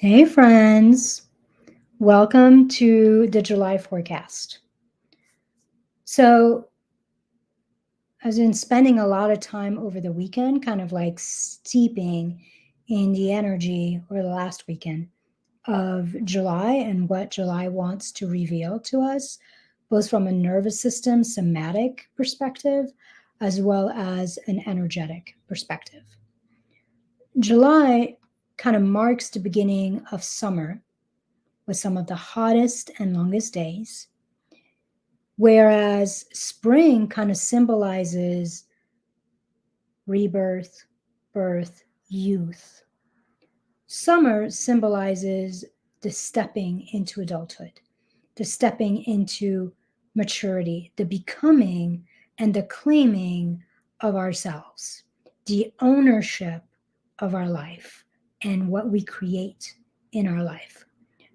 Hey, friends. Welcome to the July forecast. So, I've been spending a lot of time over the weekend, kind of like steeping in the energy, or the last weekend of July and what July wants to reveal to us, both from a nervous system, somatic perspective, as well as an energetic perspective. July kind of marks the beginning of summer with some of the hottest and longest days, whereas spring kind of symbolizes rebirth, birth, youth. Summer symbolizes the stepping into adulthood, the stepping into maturity, the becoming and the claiming of ourselves, the ownership of our life and what we create in our life.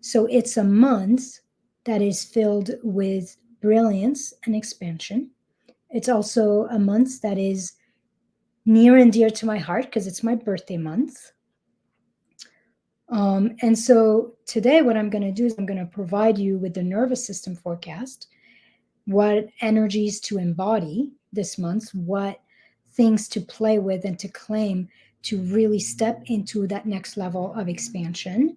So it's a month that is filled with brilliance and expansion. It's also a month that is near and dear to my heart because it's my birthday month. And so today, what I'm going to do is I'm going to provide you with the nervous system forecast, what energies to embody this month, what things to play with and to claim to really step into that next level of expansion,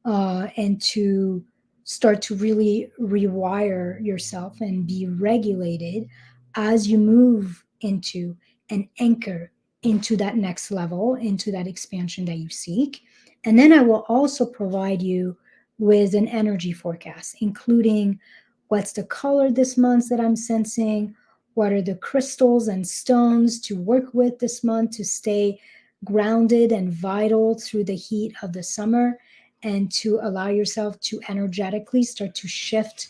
and to start to really rewire yourself and be regulated as you move into and anchor into that next level, into that expansion that you seek. And then I will also provide you with an energy forecast, including what's the color this month that I'm sensing, what are the crystals and stones to work with this month to stay grounded and vital through the heat of the summer, and to allow yourself to energetically start to shift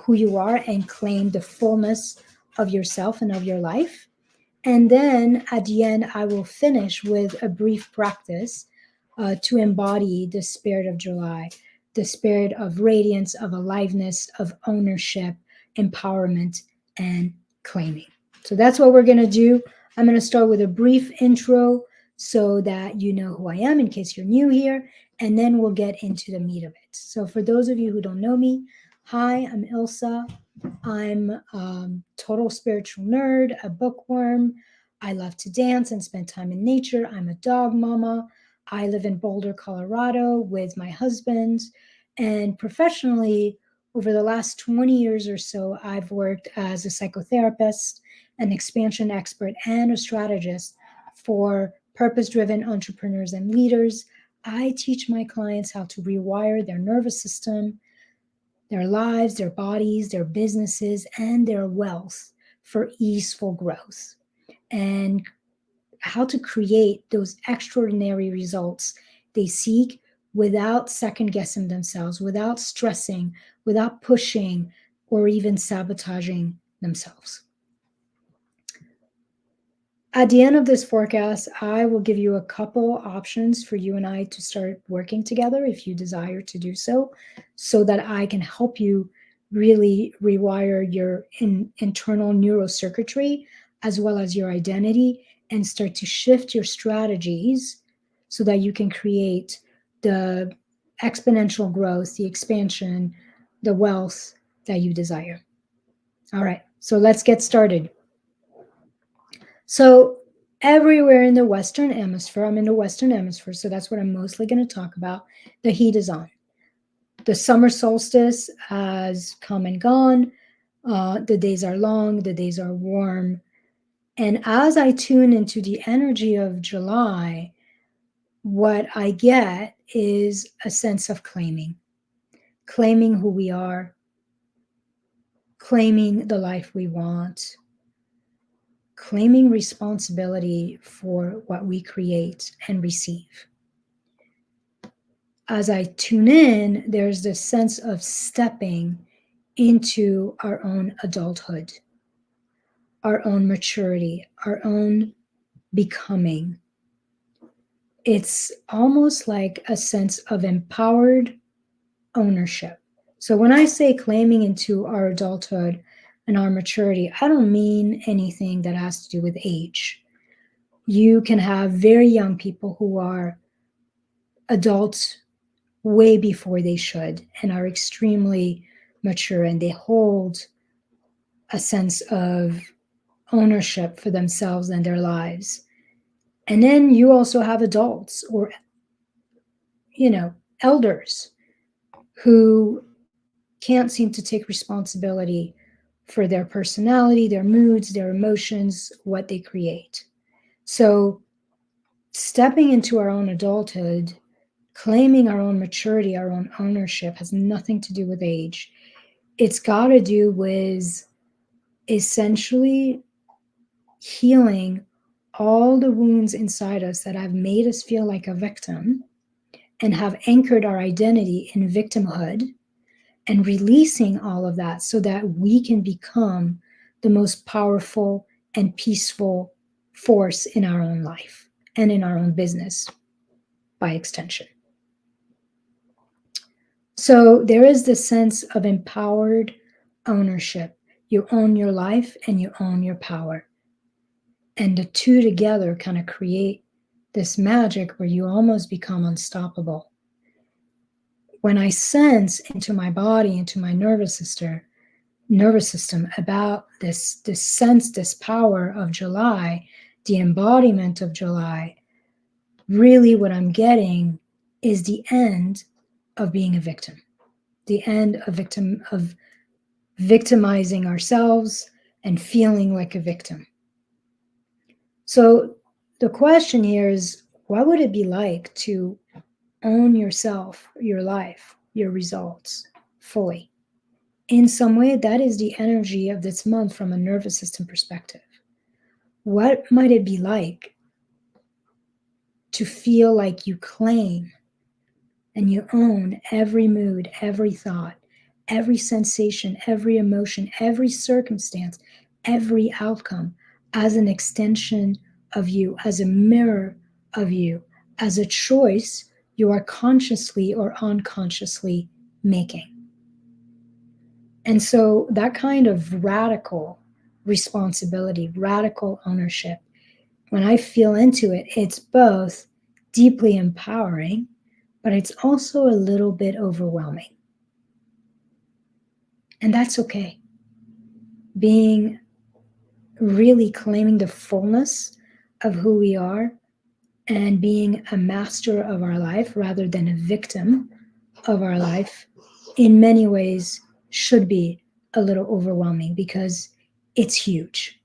who you are and claim the fullness of yourself and of your life. And then at the end, I will finish with a brief practice to embody the spirit of July, the spirit of radiance, of aliveness, of ownership, empowerment, and claiming. So that's what we're going to do. I'm going to start with a brief intro so that you know who I am in case you're new here, and then we'll get into the meat of it. So for those of you who don't know me, hi, I'm Ilsa. I'm total spiritual nerd, a bookworm. I love to dance and spend time in nature. I'm a dog mama. I live in Boulder, Colorado with my husband. And professionally, over the last 20 years or so, I've worked as a psychotherapist, an expansion expert, and a strategist for purpose driven entrepreneurs and leaders. I teach my clients how to rewire their nervous system, their lives, their bodies, their businesses, and their wealth for easeful growth, and how to create those extraordinary results they seek without second guessing themselves, without stressing, without pushing, or even sabotaging themselves. At the end of this forecast, I will give you a couple options for you and I to start working together if you desire to do so that I can help you really rewire your internal neurocircuitry as well as your identity and start to shift your strategies so that you can create the exponential growth, the expansion, the wealth that you desire. All right, so let's get started. So everywhere in the Western Hemisphere, I'm in the Western Hemisphere, so that's what I'm mostly going to talk about. The heat is on. The summer solstice has come and gone. The days are long, the days are warm. And as I tune into the energy of July, what I get is a sense of claiming who we are, claiming the life we want, claiming responsibility for what we create and receive. As I tune in, there's this sense of stepping into our own adulthood, our own maturity, our own becoming. It's almost like a sense of empowered ownership. So when I say claiming into our adulthood and our maturity, I don't mean anything that has to do with age. You can have very young people who are adults way before they should and are extremely mature, and they hold a sense of ownership for themselves and their lives. And then you also have adults or, elders who can't seem to take responsibility for their personality, their moods, their emotions, what they create. So stepping into our own adulthood, claiming our own maturity, our own ownership, has nothing to do with age. It's got to do with essentially healing all the wounds inside us that have made us feel like a victim and have anchored our identity in victimhood, and releasing all of that so that we can become the most powerful and peaceful force in our own life and in our own business by extension. So there is this sense of empowered ownership. You own your life and you own your power. And the two together kind of create this magic where you almost become unstoppable. When I sense into my body, into my nervous system about this sense, this power of July, the embodiment of July, really what I'm getting is the end of being a victim, the end of victimizing ourselves and feeling like a victim. So the question here is, what would it be like to own yourself, your life, your results fully? In some way, that is the energy of this month from a nervous system perspective. What might it be like to feel like you claim and you own every mood, every thought, every sensation, every emotion, every circumstance, every outcome as an extension of you, as a mirror of you, as a choice you are consciously or unconsciously making? And so that kind of radical responsibility, radical ownership, when I feel into it, it's both deeply empowering, but it's also a little bit overwhelming. And that's okay. Being really claiming the fullness of who we are and being a master of our life rather than a victim of our life, in many ways should be a little overwhelming because it's huge.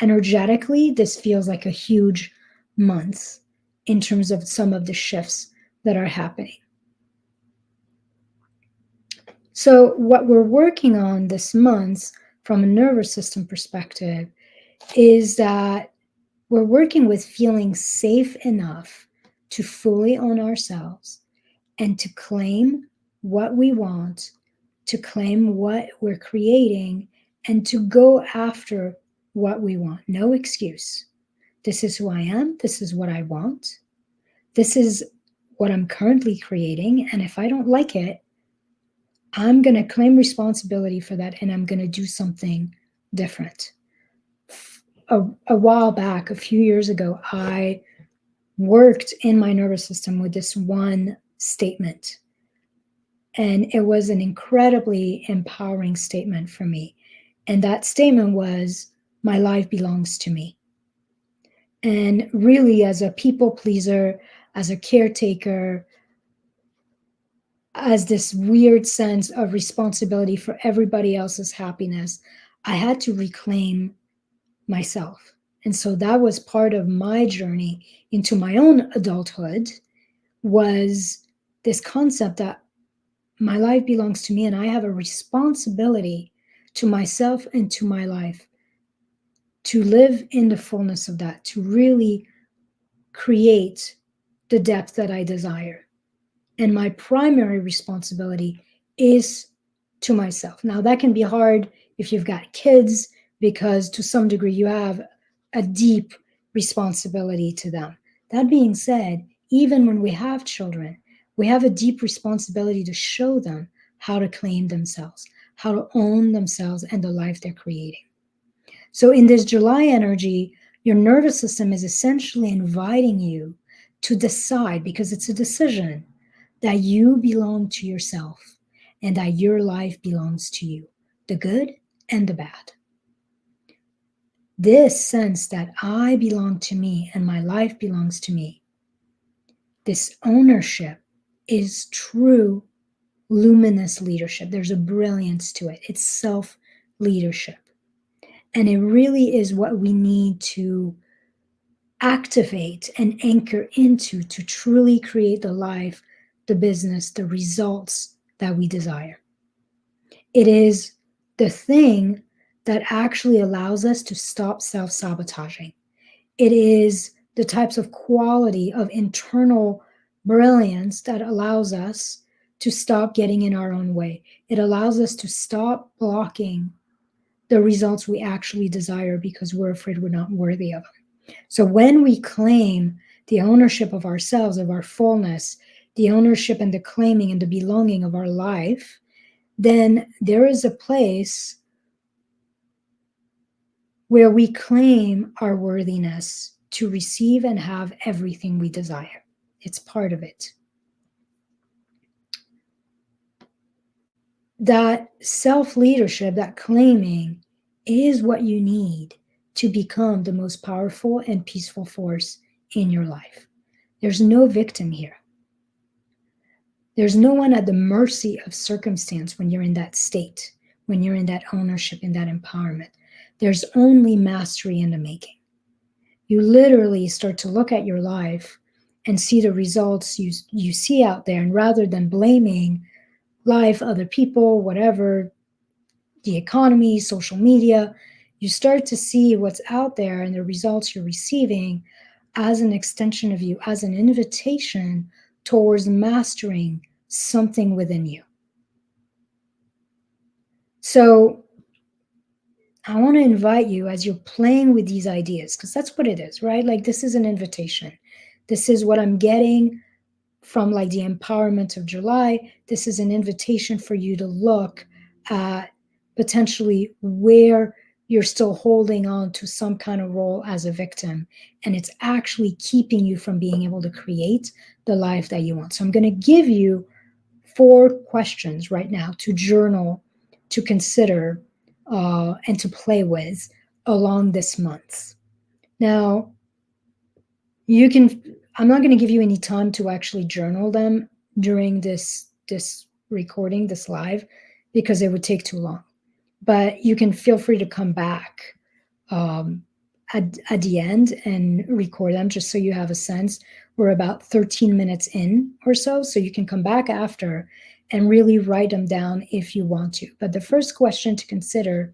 Energetically, this feels like a huge month in terms of some of the shifts that are happening. So what we're working on this month from a nervous system perspective is that we're working with feeling safe enough to fully own ourselves and to claim what we want, to claim what we're creating, and to go after what we want. No excuse. This is who I am. This is what I want. This is what I'm currently creating. And if I don't like it, I'm going to claim responsibility for that and I'm going to do something different. A while back, a few years ago, I worked in my nervous system with this one statement. And it was an incredibly empowering statement for me. And that statement was, my life belongs to me. And really, as a people pleaser, as a caretaker, as this weird sense of responsibility for everybody else's happiness, I had to reclaim myself. And so that was part of my journey into my own adulthood, was this concept that my life belongs to me and I have a responsibility to myself and to my life to live in the fullness of that, to really create the depth that I desire. And my primary responsibility is to myself. Now, that can be hard if you've got kids, because to some degree you have a deep responsibility to them. That being said, even when we have children, we have a deep responsibility to show them how to claim themselves, how to own themselves and the life they're creating. So in this July energy, your nervous system is essentially inviting you to decide, because it's a decision, that you belong to yourself and that your life belongs to you, the good and the bad. This sense that I belong to me and my life belongs to me, this ownership is true luminous leadership. There's a brilliance to it. It's self-leadership. And it really is what we need to activate and anchor into to truly create the life, the business, the results that we desire. It is the thing that actually allows us to stop self-sabotaging. It is the types of quality of internal brilliance that allows us to stop getting in our own way. It allows us to stop blocking the results we actually desire because we're afraid we're not worthy of them. So when we claim the ownership of ourselves, of our fullness, the ownership and the claiming and the belonging of our life, then there is a place where we claim our worthiness to receive and have everything we desire. It's part of it. That self-leadership, that claiming, is what you need to become the most powerful and peaceful force in your life. There's no victim here. There's no one at the mercy of circumstance when you're in that state, when you're in that ownership, in that empowerment. There's only mastery in the making. You literally start to look at your life and see the results you see out there. And rather than blaming life, other people, whatever, the economy, social media, you start to see what's out there and the results you're receiving as an extension of you, as an invitation towards mastering something within you. So I want to invite you as you're playing with these ideas, because that's what it is, right? Like, this is an invitation. This is what I'm getting from like the empowerment of July. This is an invitation for you to look at potentially where you're still holding on to some kind of role as a victim, and it's actually keeping you from being able to create the life that you want. So I'm going to give you 4 questions right now to journal, to consider, and to play with along this month. Now, you can, I'm not going to give you any time to actually journal them during this recording, this live, because it would take too long. But you can feel free to come back at the end and record them, just so you have a sense. We're about 13 minutes in or so you can come back after and really write them down if you want to. But the first question to consider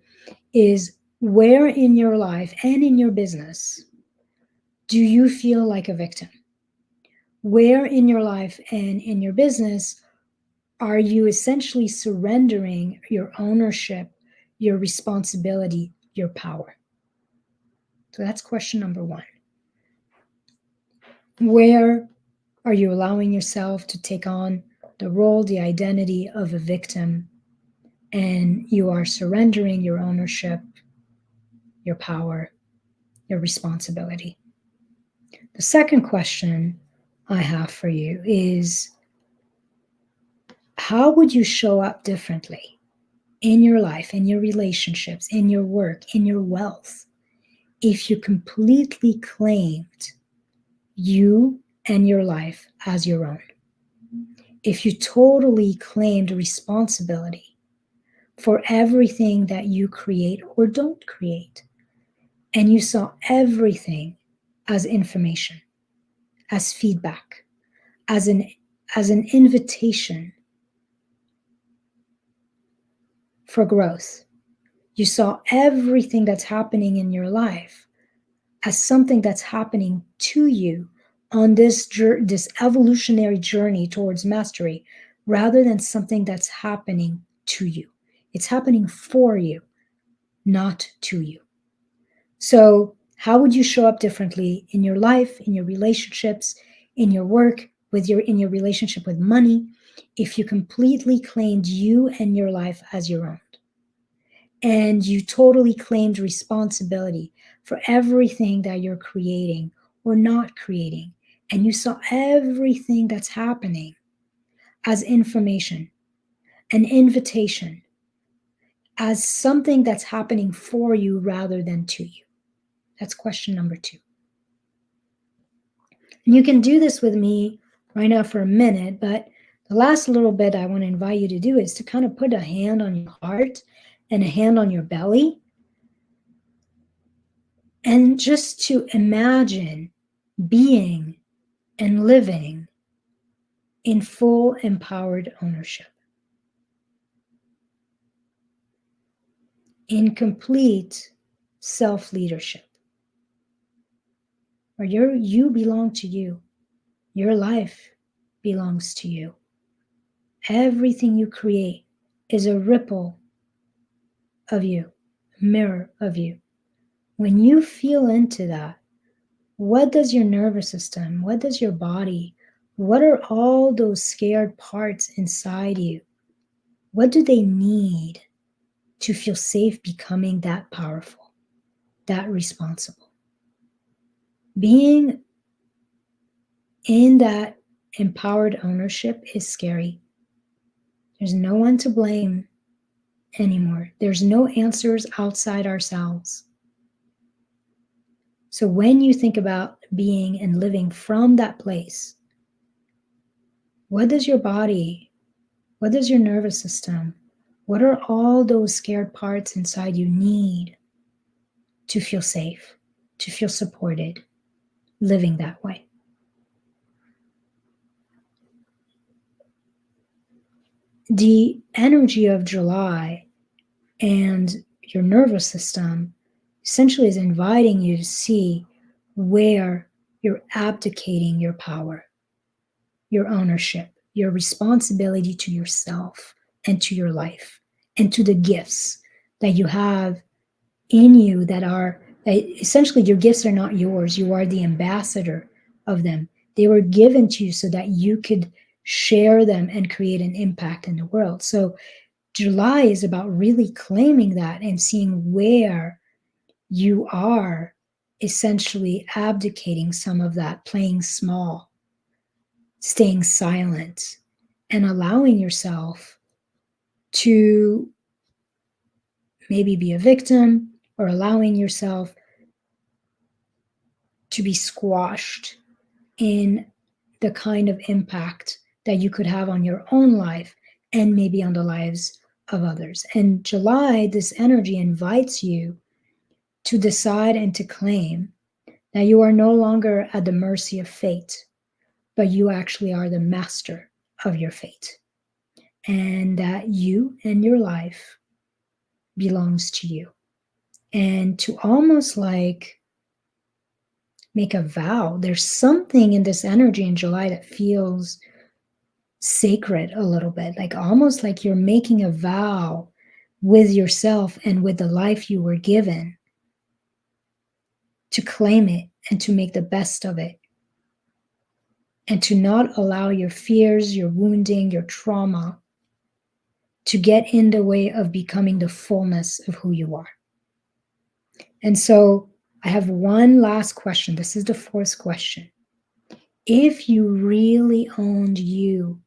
is, where in your life and in your business do you feel like a victim? Where in your life and in your business are you essentially surrendering your ownership, your responsibility, your power? So that's question number 1. Where are you allowing yourself to take on the role, the identity of a victim, and you are surrendering your ownership, your power, your responsibility? The second question I have for you is, how would you show up differently in your life, in your relationships, in your work, in your wealth, if you completely claimed you and your life as your own? If you totally claimed responsibility for everything that you create or don't create, and you saw everything as information, as feedback, as an invitation for growth. You saw everything that's happening in your life as something that's happening to you on this evolutionary journey towards mastery, rather than something that's happening to you. It's happening for you, not to you. So how would you show up differently in your life, in your relationships, in your work, in your relationship with money, if you completely claimed you and your life as your own? And you totally claimed responsibility for everything that you're creating or not creating. And you saw everything that's happening as information, an invitation, as something that's happening for you rather than to you? That's question number 2. And you can do this with me right now for a minute, but the last little bit I want to invite you to do is to kind of put a hand on your heart and a hand on your belly, and just to imagine being and living in full empowered ownership, in complete self-leadership, where you belong to you. Your life belongs to you. Everything you create is a ripple of you, a mirror of you. When you feel into that, what does your nervous system, what does your body, what are all those scared parts inside you? What do they need to feel safe becoming that powerful, that responsible? Being in that empowered ownership is scary. There's no one to blame anymore. There's no answers outside ourselves. So when you think about being and living from that place, what does your body, what does your nervous system, what are all those scared parts inside you need to feel safe, to feel supported, living that way? The energy of July and your nervous system essentially is inviting you to see where you're abdicating your power, your ownership, your responsibility to yourself and to your life and to the gifts that you have in you that essentially your gifts are not yours. You are the ambassador of them. They were given to you so that you could share them and create an impact in the world. So July is about really claiming that and seeing where you are essentially abdicating some of that, playing small, staying silent, and allowing yourself to maybe be a victim, or allowing yourself to be squashed in the kind of impact that you could have on your own life and maybe on the lives of others. And July, this energy invites you to decide and to claim that you are no longer at the mercy of fate, but you actually are the master of your fate, and that you and your life belongs to you. And to almost like make a vow. There's something in this energy in July that feels sacred a little bit, like almost like you're making a vow with yourself and with the life you were given to claim it and to make the best of it, and to not allow your fears, your wounding, your trauma to get in the way of becoming the fullness of who you are. And so I have one last question. This is the 4th question. If you really owned you,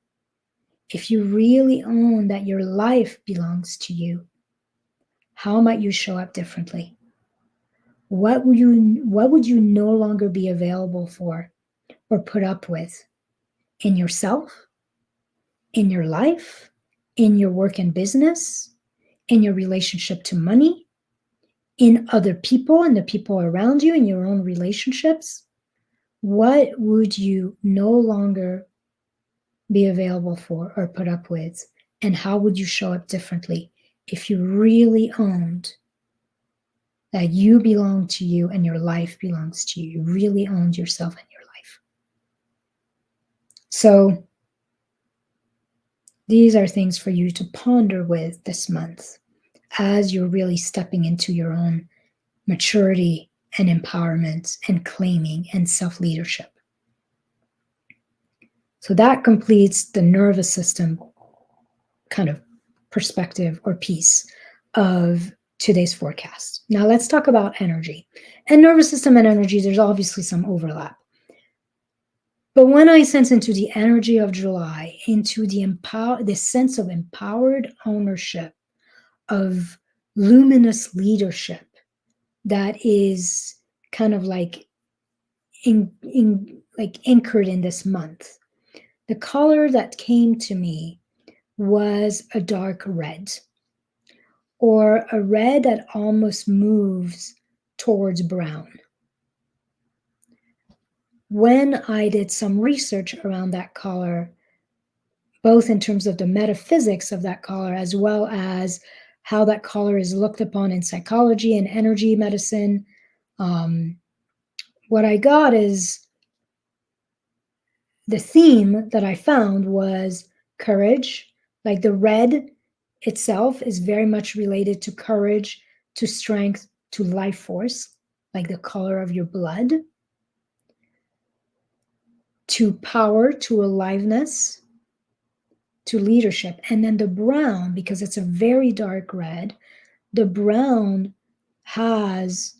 if you really own that your life belongs to you, how might you show up differently? What would you no longer be available for or put up with in yourself, in your life, in your work and business, in your relationship to money, in other people and the people around you, in your own relationships? What would you no longer be available for or put up with? And how would you show up differently if you really owned that you belong to you and your life belongs to you? You really owned yourself and your life. So these are things for you to ponder with this month as you're really stepping into your own maturity and empowerment and claiming and self-leadership. So that completes the nervous system kind of perspective or piece of today's forecast. Now let's talk about energy. And nervous system and energy, there's obviously some overlap. But when I sense into the energy of July, into the sense of empowered ownership, of luminous leadership that is kind of like like anchored in this month, the color that came to me was a dark red, or a red that almost moves towards brown. When I did some research around that color, both in terms of the metaphysics of that color as well as how that color is looked upon in psychology and energy medicine, what I got is the theme that I found was courage. Like the red itself is very much related to courage, to strength, to life force, like the color of your blood, to power, to aliveness, to leadership. And then the brown, because it's a very dark red, the brown has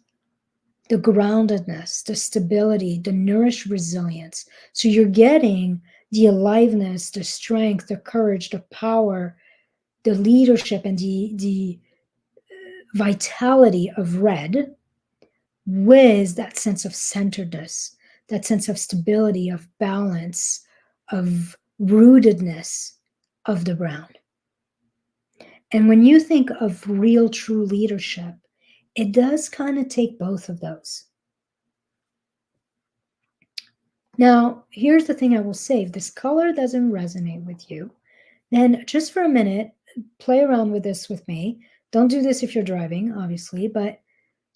the groundedness, the stability, the nourished resilience. So you're getting the aliveness, the strength, the courage, the power, the leadership, and the vitality of red with that sense of centeredness, that sense of stability, of balance, of rootedness of the brown. And when you think of real, true leadership, it does kind of take both of those. Now, here's the thing I will say. If this color doesn't resonate with you, then just for a minute, play around with this with me. Don't do this if you're driving, obviously, but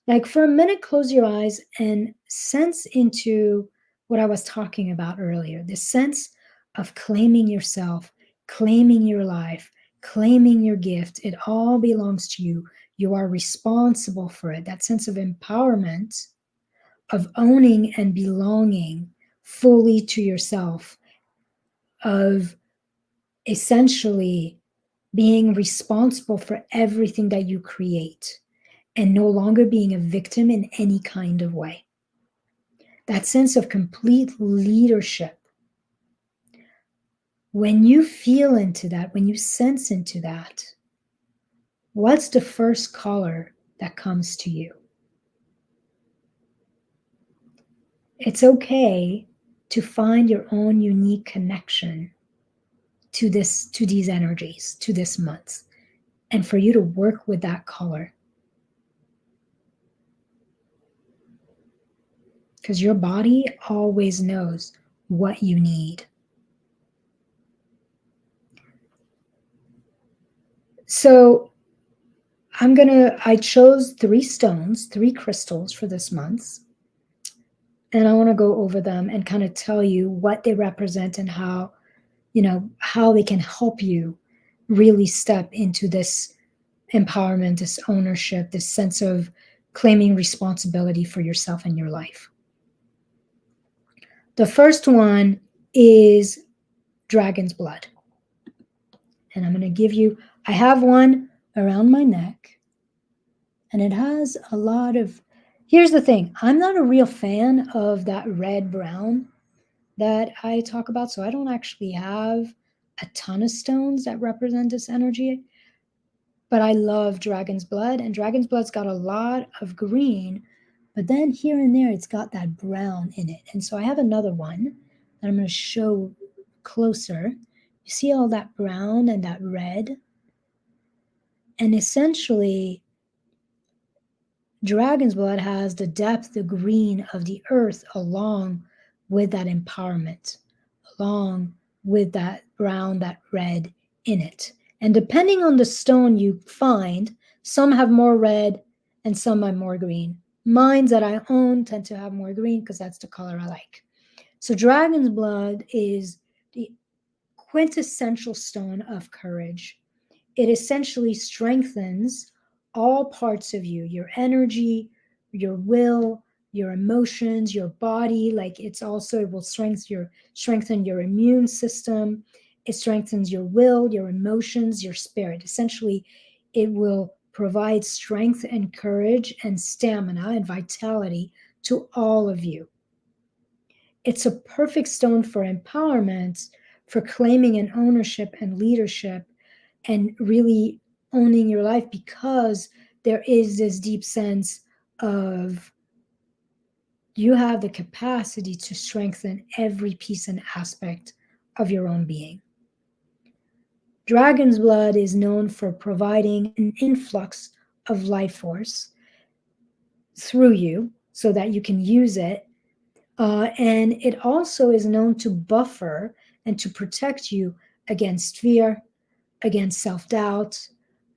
like for a minute, close your eyes and sense into what I was talking about earlier, the sense of claiming yourself, claiming your life, claiming your gift. It all belongs to you. You are responsible for it. That sense of empowerment, of owning and belonging fully to yourself, of essentially being responsible for everything that you create and no longer being a victim in any kind of way. That sense of complete leadership. When you feel into that, when you sense into that, what's the first color that comes to you? It's okay to find your own unique connection to these energies, to this month, and for you to work with that color. Because your body always knows what you need. So I chose 3 stones, 3 crystals for this month. And I want to go over them and kind of tell you what they represent and how they can help you really step into this empowerment, this ownership, this sense of claiming responsibility for yourself and your life. The first one is dragon's blood. And I'm going to give you, I have one around my neck, and it has a lot of, here's the thing, I'm not a real fan of that red-brown that I talk about, so I don't actually have a ton of stones that represent this energy, but I love dragon's blood, and dragon's blood's got a lot of green, but then here and there it's got that brown in it. And so I have another one that I'm going to show closer. You see all that brown and that red? And essentially, dragon's blood has the depth, the green of the earth, along with that empowerment, along with that brown, that red in it. And depending on the stone you find, some have more red and some have more green. Mine that I own tend to have more green because that's the color I like. So dragon's blood is the quintessential stone of courage. It essentially strengthens all parts of you, your energy, your will, your emotions, your body. Like it will strengthen your immune system. It strengthens your will, your emotions, your spirit. Essentially, it will provide strength and courage and stamina and vitality to all of you. It's a perfect stone for empowerment, for claiming an ownership and leadership, and really owning your life, because there is this deep sense of you have the capacity to strengthen every piece and aspect of your own being. Dragon's blood is known for providing an influx of life force through you so that you can use it. And it also is known to buffer and to protect you against fear, against self-doubt,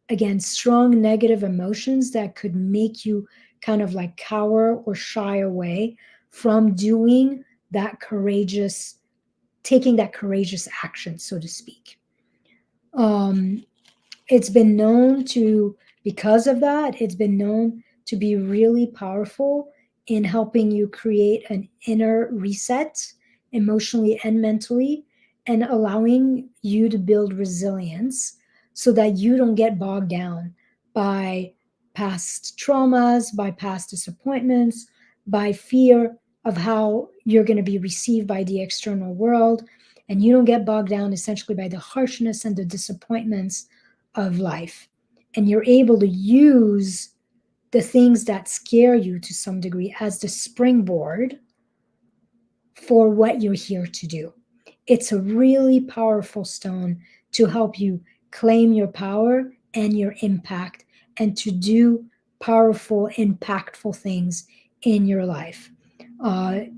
against strong negative emotions that could make you kind of like cower or shy away from doing that courageous, taking that courageous action, so to speak. It's been known to, because of that, it's been known to be really powerful in helping you create an inner reset emotionally and mentally, and allowing you to build resilience so that you don't get bogged down by past traumas, by past disappointments, by fear of how you're going to be received by the external world. And you don't get bogged down essentially by the harshness and the disappointments of life. And you're able to use the things that scare you to some degree as the springboard for what you're here to do. It's a really powerful stone to help you claim your power and your impact, and to do powerful, impactful things in your life.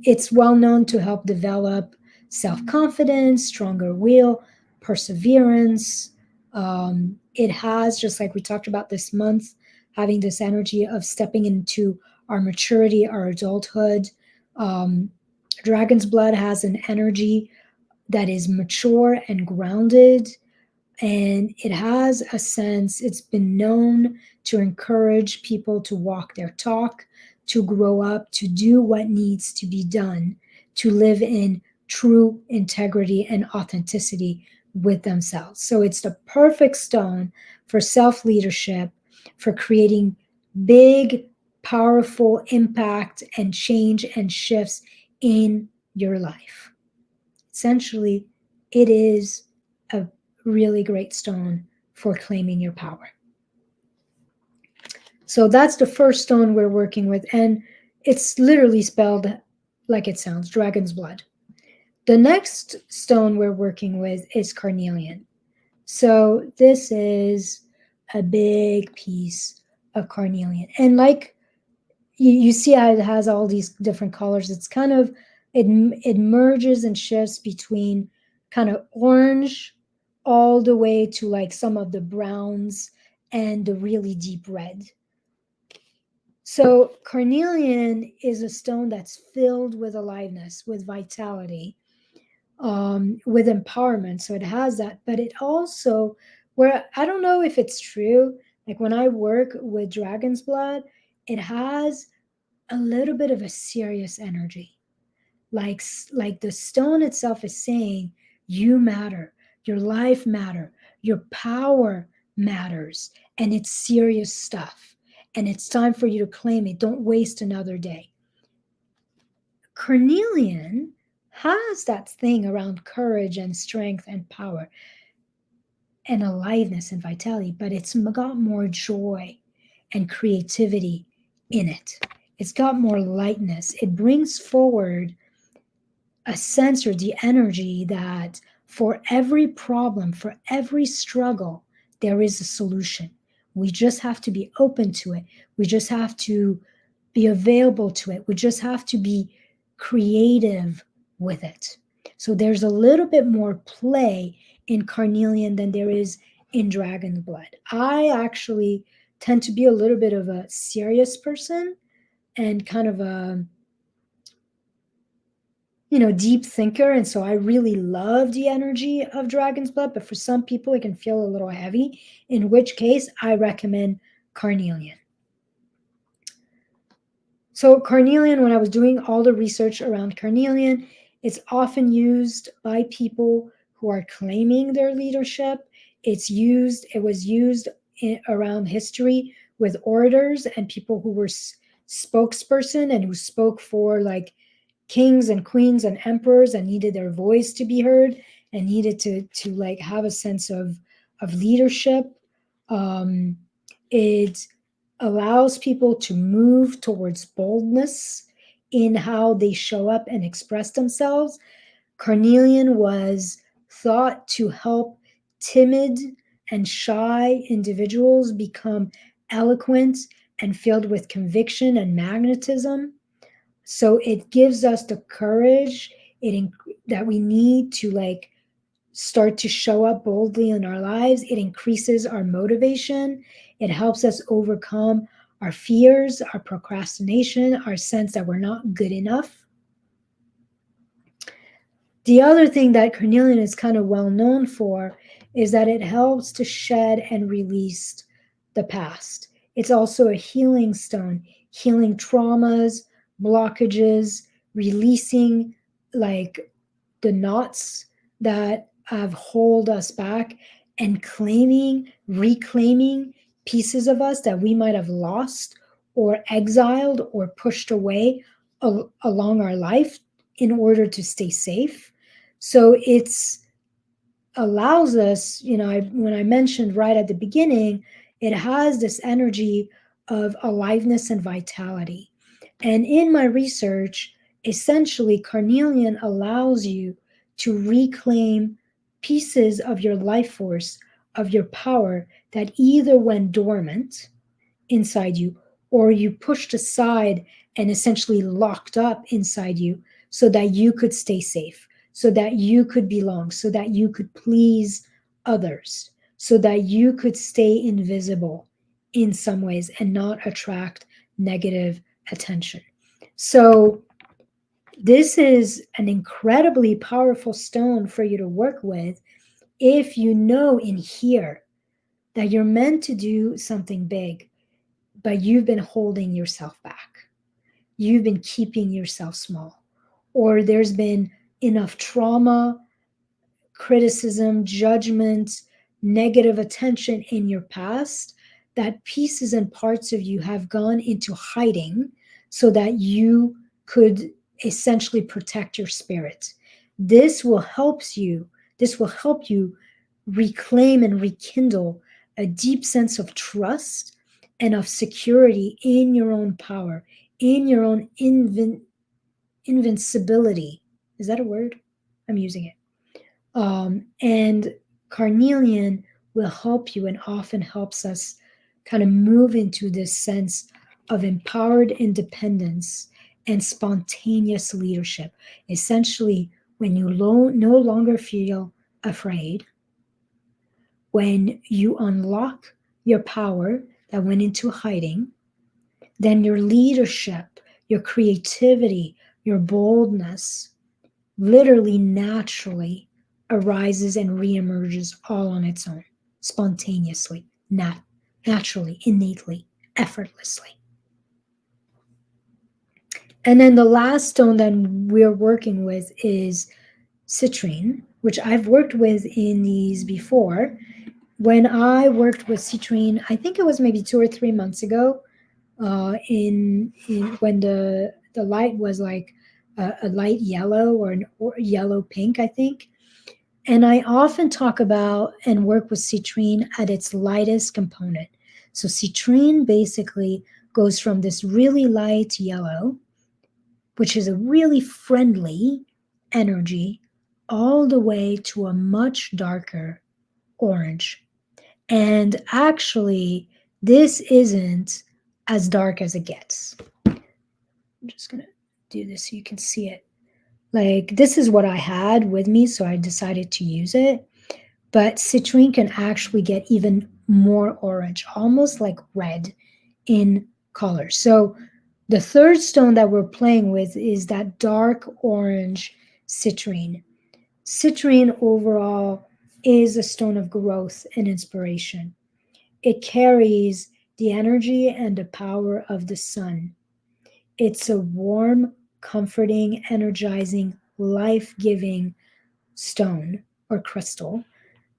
It's well known to help develop self-confidence, stronger will, perseverance. It has, just like we talked about this month, having this energy of stepping into our maturity, our adulthood. Dragon's blood has an energy that is mature and grounded, and it has a sense, it's been known to encourage people to walk their talk, to grow up, to do what needs to be done, to live in true integrity and authenticity with themselves. So it's the perfect stone for self-leadership, for creating big, powerful impact and change and shifts in your life. Essentially, it is a really great stone for claiming your power. So that's the first stone we're working with, and it's literally spelled like it sounds, dragon's blood. The next stone we're working with is carnelian. So this is a big piece of carnelian. And like you see how it has all these different colors, it's kind of, it merges and shifts between kind of orange all the way to like some of the browns and the really deep red. So carnelian is a stone that's filled with aliveness, with vitality, with empowerment. So it has that, but it also, where I don't know if it's true, like when I work with dragon's blood, it has a little bit of a serious energy. Like the stone itself is saying, you matter, your life matter, your power matters, and it's serious stuff. And it's time for you to claim it. Don't waste another day. Carnelian has that thing around courage and strength and power and aliveness and vitality, but it's got more joy and creativity in it. It's got more lightness. It brings forward a sense or the energy that for every problem, for every struggle, there is a solution. We just have to be open to it. We just have to be available to it. We just have to be creative with it. So there's a little bit more play in carnelian than there is in dragon's blood. I actually tend to be a little bit of a serious person and kind of a deep thinker. And so I really love the energy of dragon's blood, but for some people it can feel a little heavy, in which case I recommend carnelian. So carnelian, when I was doing all the research around carnelian, it's often used by people who are claiming their leadership. It was used around history with orators and people who were spokesperson and who spoke for like kings and queens and emperors and needed their voice to be heard and needed to like have a sense of leadership. It allows people to move towards boldness in how they show up and express themselves. Carnelian was thought to help timid and shy individuals become eloquent and filled with conviction and magnetism. So it gives us the courage that we need to like start to show up boldly in our lives. It increases our motivation. It helps us overcome our fears, our procrastination, our sense that we're not good enough. The other thing that carnelian is kind of well known for is that it helps to shed and release the past. It's also a healing stone, healing traumas, blockages, releasing like the knots that have hold us back, and reclaiming pieces of us that we might have lost or exiled or pushed away along our life in order to stay safe. So it's allows us, when I mentioned right at the beginning, it has this energy of aliveness and vitality. And in my research, essentially, carnelian allows you to reclaim pieces of your life force, of your power that either went dormant inside you or you pushed aside and essentially locked up inside you so that you could stay safe, so that you could belong, so that you could please others, so that you could stay invisible in some ways and not attract negative attention. So this is an incredibly powerful stone for you to work with if you know in here that you're meant to do something big, but you've been holding yourself back. You've been keeping yourself small, or there's been enough trauma, criticism, judgment, negative attention in your past that pieces and parts of you have gone into hiding so that you could essentially protect your spirit. This will help you. This will help you reclaim and rekindle a deep sense of trust and of security in your own power, in your own invincibility. Is that a word? I'm using it. And carnelian will help you and often helps us kind of move into this sense of empowered independence and spontaneous leadership. Essentially, when you no longer feel afraid, when you unlock your power that went into hiding, then your leadership, your creativity, your boldness literally naturally arises and reemerges all on its own, spontaneously, naturally, innately, effortlessly. And then the last stone that we're working with is citrine, which I've worked with in these before. When I worked with citrine, I think it was maybe 2 or 3 months ago, in when the light was like a light yellow or an yellow pink, I think. And I often talk about and work with citrine at its lightest component. So citrine basically goes from this really light yellow, which is a really friendly energy, all the way to a much darker orange. And actually, this isn't as dark as it gets. I'm just going to do this so you can see it. Like, this is what I had with me, so I decided to use it. But citrine can actually get even more orange, almost like red in color. So the third stone that we're playing with is that dark orange citrine. Citrine overall is a stone of growth and inspiration. It carries the energy and the power of the sun. It's a warm, comforting, energizing, life-giving stone or crystal.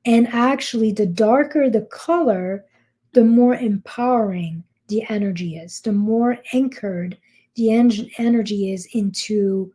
And actually, the darker the color, the more empowering the energy is, the more anchored the energy is into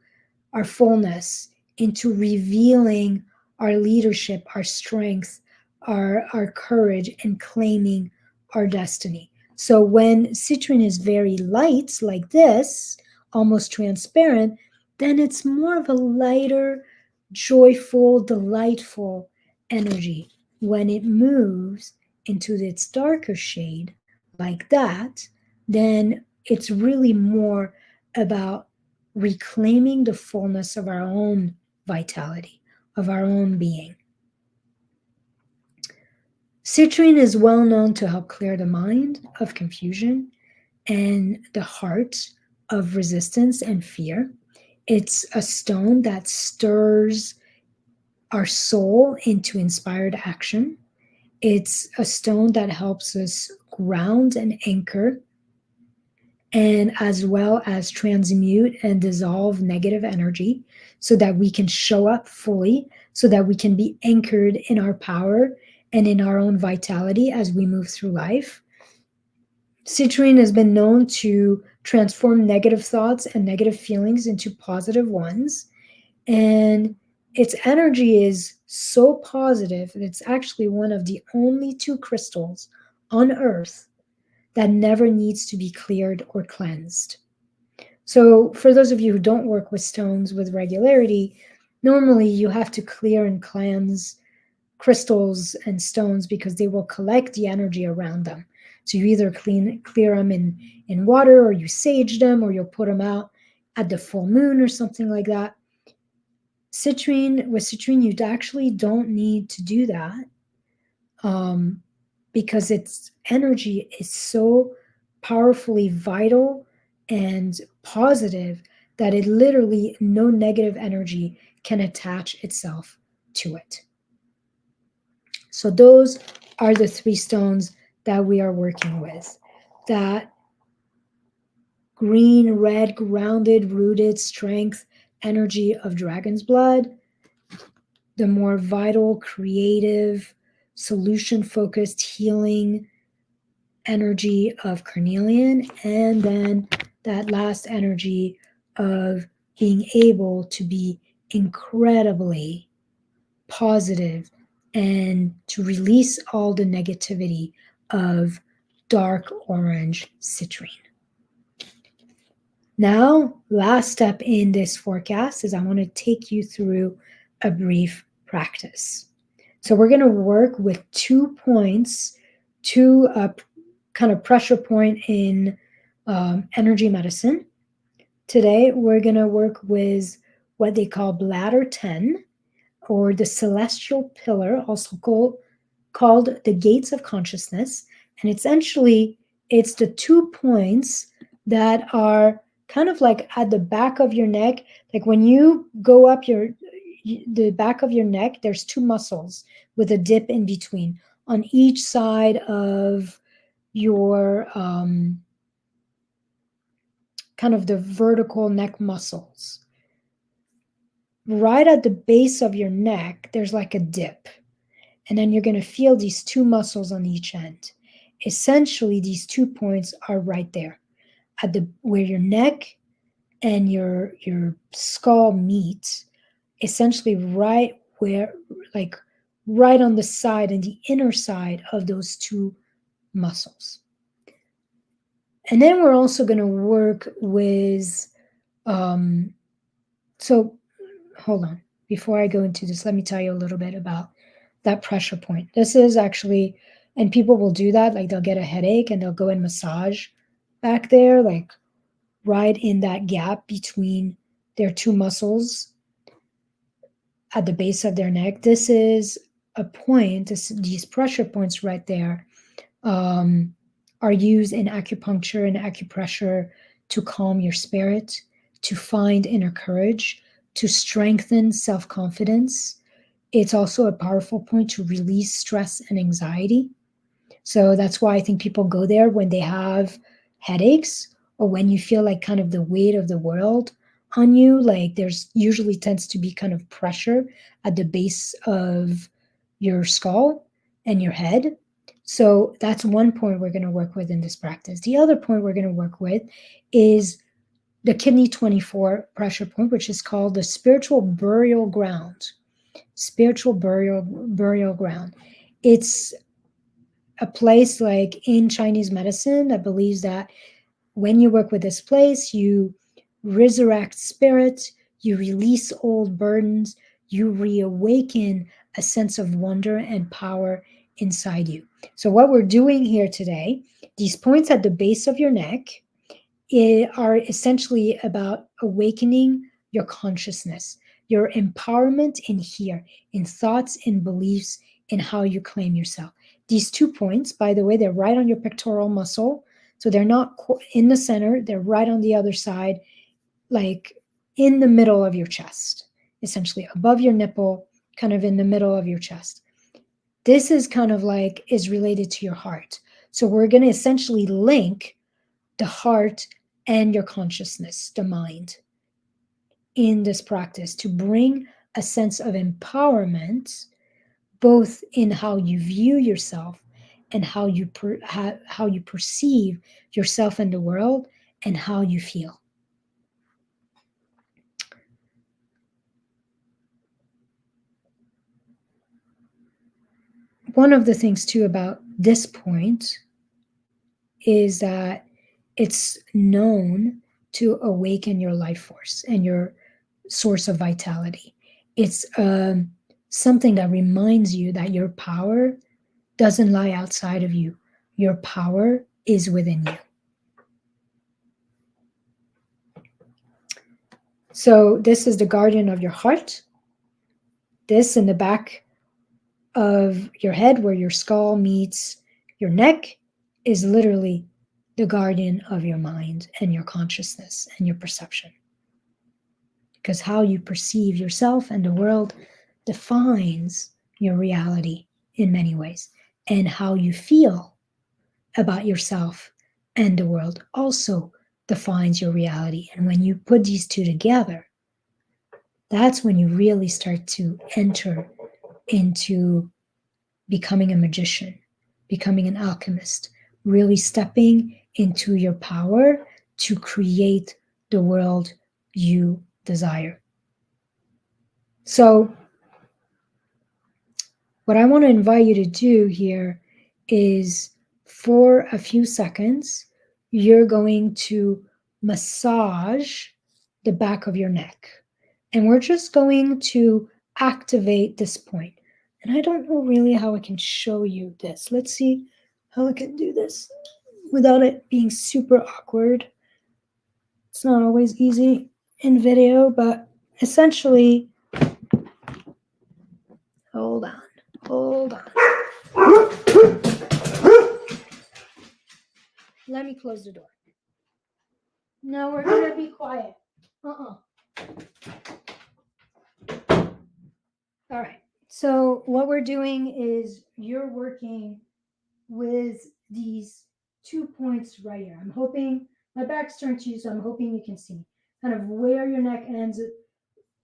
our fullness, into revealing our leadership, our strength, our courage, and claiming our destiny. So when citrine is very light, like this, almost transparent, then it's more of a lighter, joyful, delightful energy. When it moves into its darker shade, like that, then it's really more about reclaiming the fullness of our own vitality, of our own being. Citrine is well known to help clear the mind of confusion and the heart of resistance and fear. It's a stone that stirs our soul into inspired action. It's a stone that helps us ground and anchor, and as well as transmute and dissolve negative energy so that we can show up fully, so that we can be anchored in our power and in our own vitality as we move through life. Citrine has been known to transform negative thoughts and negative feelings into positive ones. And its energy is so positive that it's actually one of the only two crystals on Earth that never needs to be cleared or cleansed. So, for those of you who don't work with stones with regularity, normally you have to clear and cleanse crystals and stones because they will collect the energy around them. So you either clear them in water, or you sage them, or you'll put them out at the full moon or something like that. With citrine, you actually don't need to do that because its energy is so powerfully vital and positive that it literally, no negative energy can attach itself to it. So those are the three stones that we are working with. That green, red, grounded, rooted strength energy of dragon's blood, the more vital, creative, solution-focused, healing energy of carnelian, and then that last energy of being able to be incredibly positive and to release all the negativity of dark orange citrine. Now, last step in this forecast is I want to take you through a brief practice. So we're going to work with 2 points, two kind of pressure point in energy medicine. Today, we're going to work with what they call bladder 10, or the celestial pillar, also called the gates of consciousness. And essentially, it's the 2 points that are kind of like at the back of your neck. Like when you go up the back of your neck, there's 2 muscles with a dip in between on each side of your kind of the vertical neck muscles. Right at the base of your neck, there's like a dip. And then you're going to feel these 2 muscles on each end. Essentially, these 2 points are right there at where your neck and your skull meet, essentially right where, like right on the side and the inner side of those 2 muscles. And then we're also going to work with, so hold on. Before I go into this, let me tell you a little bit about that pressure point. This is actually, and people will do that, like they'll get a headache and they'll go and massage back there, like right in that gap between their 2 muscles at the base of their neck. This is a point, these pressure points right there are used in acupuncture and acupressure to calm your spirit, to find inner courage, to strengthen self-confidence. It's also a powerful point to release stress and anxiety. So that's why I think people go there when they have headaches, or when you feel like kind of the weight of the world on you. Like there's usually tends to be kind of pressure at the base of your skull and your head. So that's one point we're going to work with in this practice. The other point we're going to work with is the kidney 24 pressure point, which is called the spiritual burial ground. Spiritual burial ground. It's a place like in Chinese medicine that believes that when you work with this place, you resurrect spirit, you release old burdens, you reawaken a sense of wonder and power inside you. So, what we're doing here today, these points at the base of your neck are essentially about awakening your consciousness, your empowerment in here, in thoughts, in beliefs, in how you claim yourself. These 2 points, by the way, they're right on your pectoral muscle. So they're not in the center, they're right on the other side, like in the middle of your chest, essentially above your nipple, kind of in the middle of your chest. This is kind of like is related to your heart. So we're going to essentially link the heart and your consciousness, the mind, in this practice to bring a sense of empowerment, both in how you view yourself and how you perceive yourself in the world and how you feel. One of the things too about this point is that it's known to awaken your life force and your source of vitality. It's something that reminds you that your power doesn't lie outside of you. Your power is within you. So this is the guardian of your heart. This in the back of your head where your skull meets your neck is literally the guardian of your mind and your consciousness and your perception. Because how you perceive yourself and the world defines your reality in many ways. And how you feel about yourself and the world also defines your reality. And when you put these two together, that's when you really start to enter into becoming a magician, becoming an alchemist, really stepping into your power to create the world you desire. So, what I want to invite you to do here is for a few seconds, you're going to massage the back of your neck. And we're just going to activate this point. And I don't know really how I can show you this. Let's see how I can do this without it being super awkward. It's not always easy in video, but essentially, hold on. Let me close the door. No, we're going to be quiet. All right. So what we're doing is you're working with these 2 points right here. I'm hoping, my back's turned to you, so I'm hoping you can see kind of where your neck ends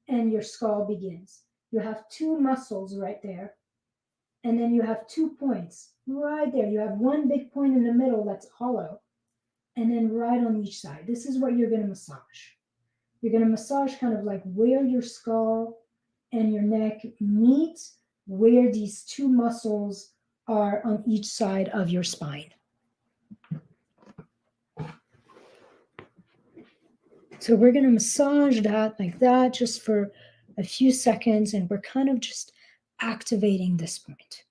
and your skull begins. You have 2 muscles right there. And then you have 2 points right there. You have one big point in the middle that's hollow. And then right on each side. This is what you're going to massage. You're going to massage kind of like where your skull and your neck meet, where these 2 muscles are on each side of your spine. So we're going to massage that like that just for a few seconds, and we're kind of just activating this point.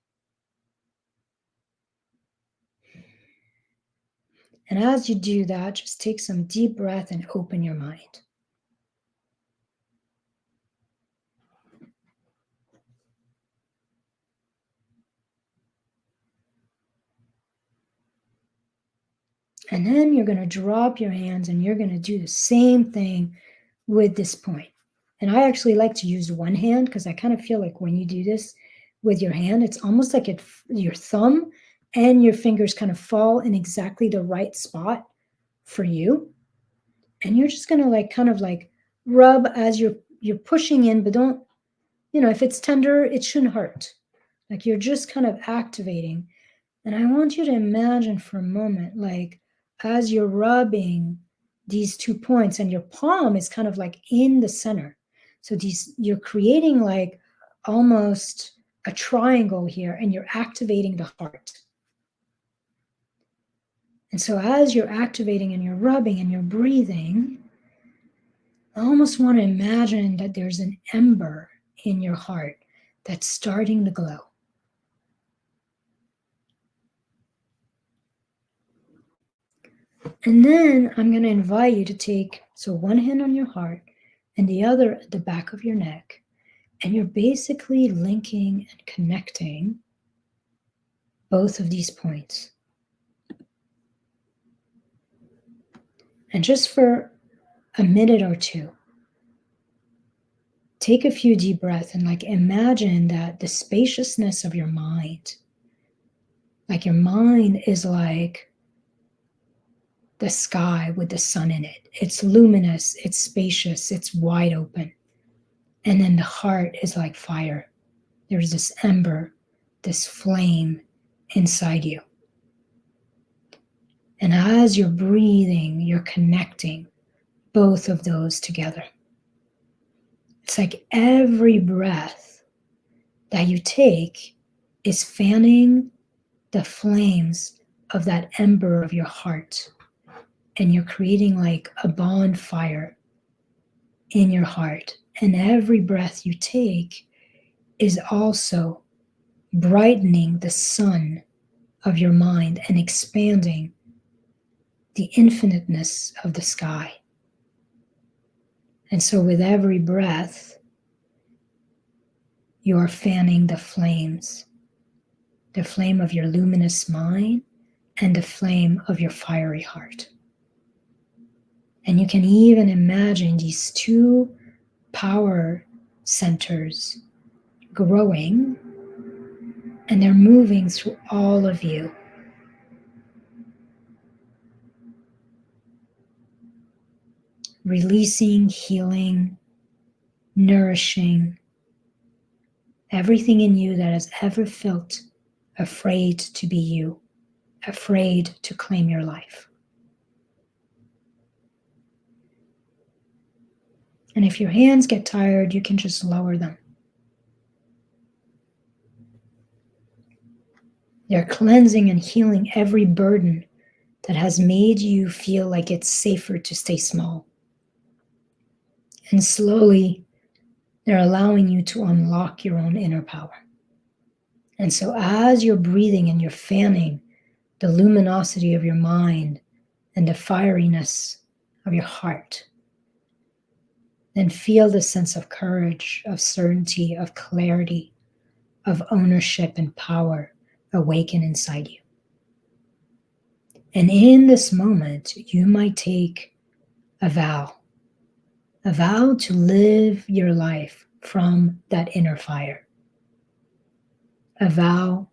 And as you do that, just take some deep breath and open your mind. And then you're going to drop your hands and you're going to do the same thing with this point. And I actually like to use one hand because I kind of feel like when you do this with your hand, it's almost like your thumb and your fingers kind of fall in exactly the right spot for you. And you're just going to like kind of like rub as you're pushing in, but don't, if it's tender, it shouldn't hurt. Like you're just kind of activating. And I want you to imagine for a moment, like as you're rubbing these 2 points, and your palm is kind of like in the center. So you're creating like almost a triangle here, and you're activating the heart. And so as you're activating and you're rubbing and you're breathing, I almost want to imagine that there's an ember in your heart that's starting to glow. And then I'm going to invite you to take, so one hand on your heart and the other at the back of your neck. And you're basically linking and connecting both of these points. And just for a minute or two, take a few deep breaths and like imagine that the spaciousness of your mind, like your mind is like the sky with the sun in it. It's luminous, it's spacious, it's wide open. And then the heart is like fire. There's this ember, this flame inside you. And as you're breathing, you're connecting both of those together. It's like every breath that you take is fanning the flames of that ember of your heart. And you're creating like a bonfire in your heart. And every breath you take is also brightening the sun of your mind and expanding the infiniteness of the sky. And so with every breath, you are fanning the flames, the flame of your luminous mind and the flame of your fiery heart. And you can even imagine these two power centers growing, and they're moving through all of you. Releasing, healing, nourishing everything in you that has ever felt afraid to be you, afraid to claim your life. And if your hands get tired, you can just lower them. They're cleansing and healing every burden that has made you feel like it's safer to stay small. And slowly, they're allowing you to unlock your own inner power. And so as you're breathing and you're fanning the luminosity of your mind and the fieriness of your heart, then feel the sense of courage, of certainty, of clarity, of ownership and power awaken inside you. And in this moment, you might take a vow to live your life from that inner fire. A vow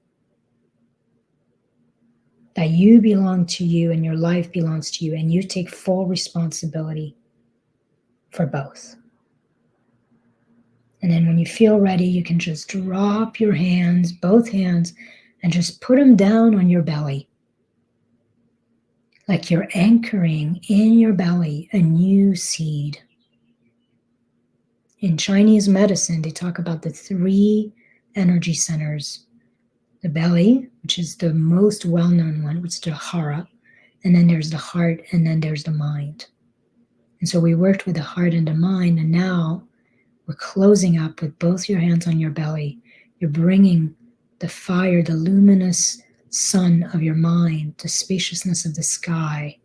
that you belong to you and your life belongs to you, and you take full responsibility for both. And then when you feel ready, you can just drop your hands, both hands, and just put them down on your belly. Like you're anchoring in your belly a new seed. In Chinese medicine, they talk about the 3 energy centers. The belly, which is the most well-known one, which is the hara, and then there's the heart, and then there's the mind. And so we worked with the heart and the mind, and now we're closing up with both your hands on your belly. You're bringing the fire, the luminous sun of your mind, the spaciousness of the sky,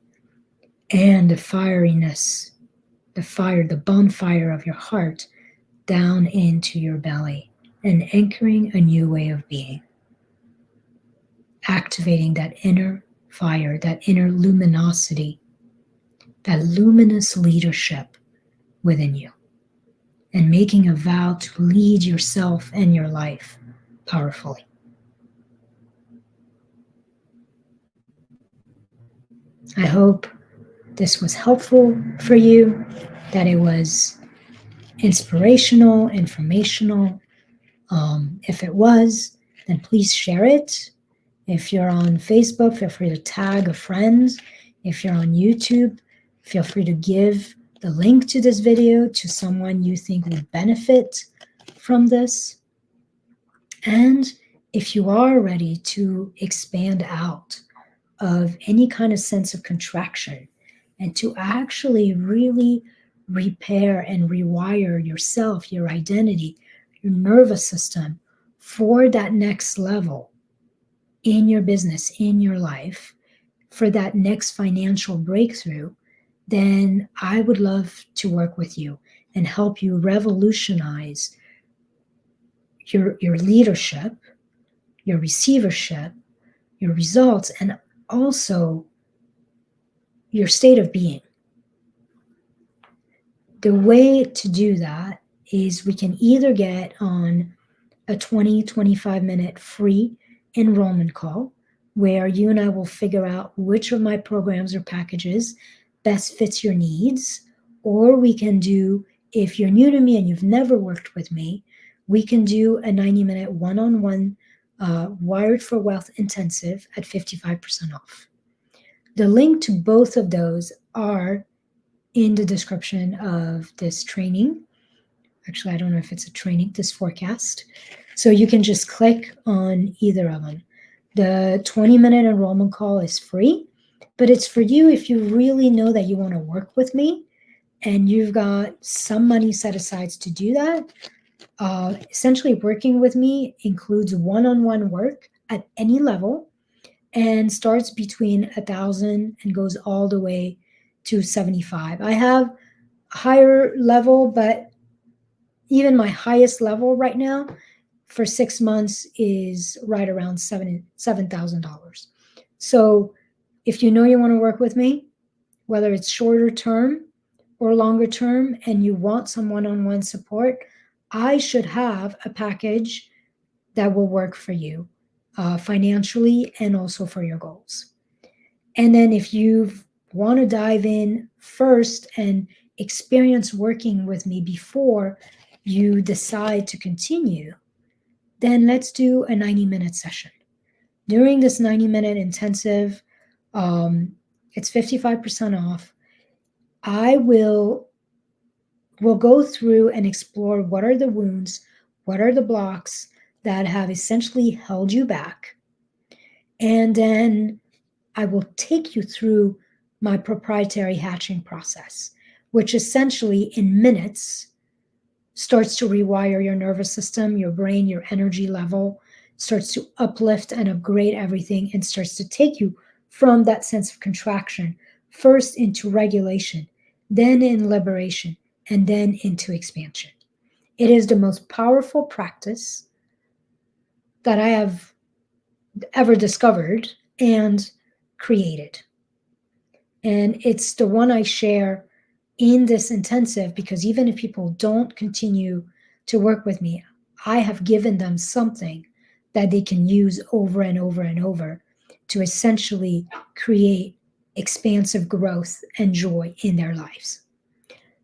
and the fieriness, the fire, the bonfire of your heart down into your belly and anchoring a new way of being. Activating that inner fire, that inner luminosity, that luminous leadership within you. And making a vow to lead yourself and your life powerfully. I hope this was helpful for you, that it was inspirational, informational. If it was, then please share it. If you're on Facebook, feel free to tag a friend. If you're on YouTube, Feel free to give the link to this video to someone you think would benefit from this. And if you are ready to expand out of any kind of sense of contraction and to actually really repair and rewire yourself, your identity, your nervous system for that next level in your business, in your life, for that next financial breakthrough, then I would love to work with you and help you revolutionize your leadership, your receivership, your results, and also your state of being. The way to do that is we can either get on a 20-25 minute free enrollment call where you and I will figure out which of my programs or packages best fits your needs, or we can do, if you're new to me and you've never worked with me, we can do a 90-minute one-on-one Wired for Wealth intensive at 55% off. The link to both of those are in the description of this training. Actually, I don't know if it's a training, this forecast. So you can just click on either of them. The 20-minute enrollment call is free, but it's for you if you really know that you want to work with me and you've got some money set aside to do that. Essentially, working with me includes one-on-one work at any level and starts between 1,000 and goes all the way to 75. I have a higher level, but even my highest level right now for 6 months is right around $7,000. So if you know you want to work with me, whether it's shorter term or longer term, and you want some one-on-one support, I should have a package that will work for you financially and also for your goals. And then if you want to dive in first and experience working with me before you decide to continue, then let's do a 90-minute session. During this 90-minute intensive, it's 55% off. I will go through and explore what are the wounds, what are the blocks that have essentially held you back. And then I will take you through my proprietary hatching process, which essentially in minutes starts to rewire your nervous system, your brain, your energy level, starts to uplift and upgrade everything, and starts to take you from that sense of contraction, first into regulation, then in liberation, and then into expansion. It is the most powerful practice that I have ever discovered and created. And it's the one I share in this intensive because even if people don't continue to work with me, I have given them something that they can use over and over and over to essentially create expansive growth and joy in their lives.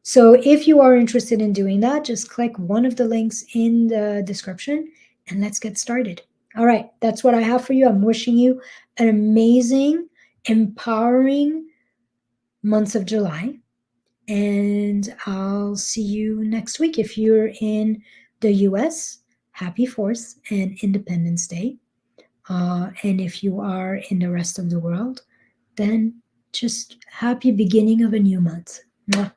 So if you are interested in doing that, just click one of the links in the description and let's get started. All right, that's what I have for you. I'm wishing you an amazing, empowering month of July. And I'll see you next week. If you're in the US, happy 4th and Independence Day. And if you are in the rest of the world, then just happy beginning of a new month. Mwah.